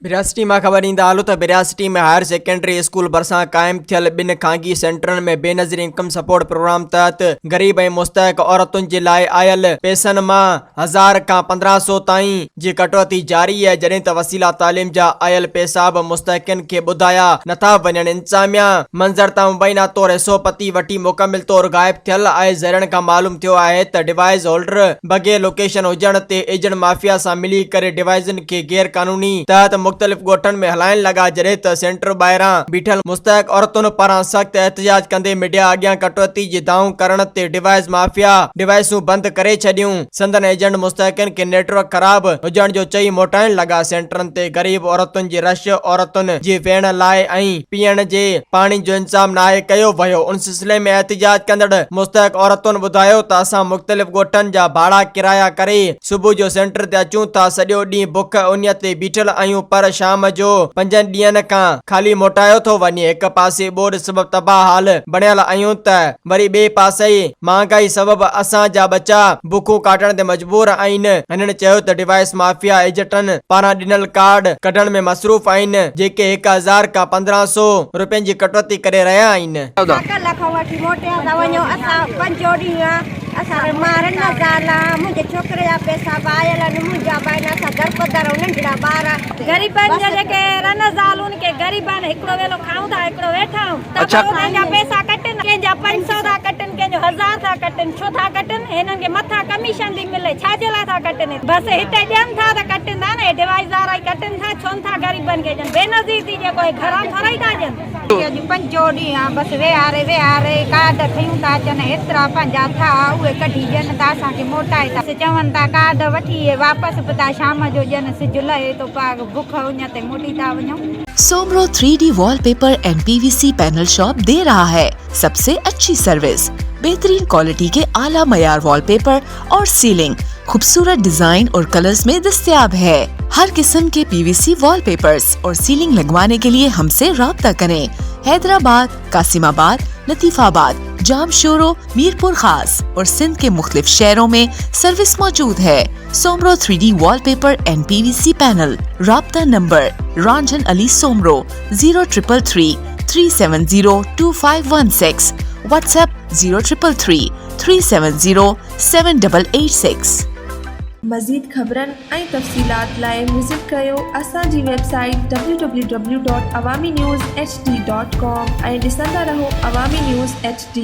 बिरासिटी में खबर ईंदा हालो त बिरासिटी में हायर सेकेंडरी स्कूल भरसा कायम थियल 2 खांगी सेंटरन में बेनज़ीर इनकम सपोर्ट प्रोग्राम तहत गरीब ऐं मुस्तहक औरतुन जे लाइ आयल पैसन मां 1000 खां 1500 ताईं जी कटौती जारी है, जॾहिं त वसीला तालीम जा आयल पैसा बि मुस्तहकिन खे ॿुधाया नथा वञनि। इंतजामिया मंज़र तां मुबैना तौर हिसो पती वठी मुकमिल तौर गायब थियल आहे। ज़रियन खां मालूम थियो आहे त डिवाइस होल्डर बग़ैर लोकेशन हुजण ते एजेंट माफिया सां मिली करे डिवाइसन खे गैर कानूनी तहत मुख्तलिफ गोठन में हलाइन लगा, जॾहिं त सेंटर ॿाहिरां बीठल मुस्तहक औरतुन पारां सख्त एहतजाज कंदे मीडिया अॻियां कटौती जी दाऊं करण ते डिवाइस माफिया डिवाइसूं बंद करे छॾियूं। संदन एजेंट मुस्तहकिन खे नेटवर्क ख़राब हुजण जो चई मोटाइण लगा। सेंटरन ते गरीब औरतुन जी रश औरतुन जी वेहण लाइ ऐं पीअण जे पाणी जो इंतजाम नाहे कयो वियो। उन सिलसिले में एहतजाज कंदड़ मुस्तहक औरतुन ॿुधायो त असां मुख्तलिफ गोठन जा भाड़ा किराया करे सुबुह जो सेंटर ते अचूं था, सॼो ॾींहुं बुख उन्हीअ ते बीठल आहियूं, पर शाम जो 5 ॾींहंनि खां खाली मोटायो थो वञे। हिक पासे बोर्ड सबब तबाह हाल बणियल आहियूं त वरी ॿिए पासे महांगाई सबब असां जा बच्चा बुखूं काटण ते मजबूर आहिनि। हिननि चयो त डिवाइस माफिया एजेंटन पारां ॾिनल कार्ड कढण में मसरूफ़ आहिनि, जेके 1000 खां 1500 रुपयनि जी कटौती करे रहिया आहिनि। मुंहिंजे छोकिरे जा पैसा आयल आहिनि, मुंहिंजा भाई दरपदर नंढड़ा ॿार ग़रीबनि जा जेके रन ज़ाल उनके ग़रीबनि हिकिड़ो वेलो खाऊं था हिकिड़ो वेठा आहियूं त उन्हनि जा पैसा कटनि, कंहिंजा 500 था कटनि, कंहिंजो 1000 था कटनि। छो था कटनि? हिननि खे मथां कमीशन थी मिले, छाजे लाइ था कटनि? बसि हिते ॾियनि था त कटनि था न, डिवाइस वारा ई कटनि था। छो था ग़रीबनि खे ॾियनि? बेनज़ीर थी जेको घरां थोरा ई था ॾियनि। 5 ॾींहं आहे बसि वेहारे कार्ड खयूं था अचनि, एतिरा पंहिंजा था उहे कढी ॾियनि था, असांखे मोटाए था चवनि था कार्ड वठी वापसि बि था शाम जो ॾियनि, सिज लहे थो पाग बुख उन ते मोटी था वञूं। Soomro 3D wallpaper and PVC panel shop दे रहा है सबसे अच्छी सर्विस, बेहतरीन क्वालिटी के आला मयार वॉलपेपर और सीलिंग खूबसूरत डिजाइन और कलर्स में दस्तयाब है। हर किस्म के PVC वॉलपेपर्स और सीलिंग लगवाने के लिए हमसे राब्ता करें। हैदराबाद, कासिमाबाद, लतीफाबाद, जामशोरो, मीरपुर खास और सिंध के मुख्तलिफ शहरों में सर्विस मौजूद है। Soomro 3D wallpaper and PVC panel. राब्ता नंबर रंजन अली सोमरो 0333 370 2516, व्हाट्सएप 0333 370 7886। मज़ीद ख़बरनि ऐं तफ़सीलात लाइ विज़िट कयो असांजी वेबसाइट www.awamiNewsHD.com ऐं ॾिसंदा रहो अवामी न्यूज़ HD।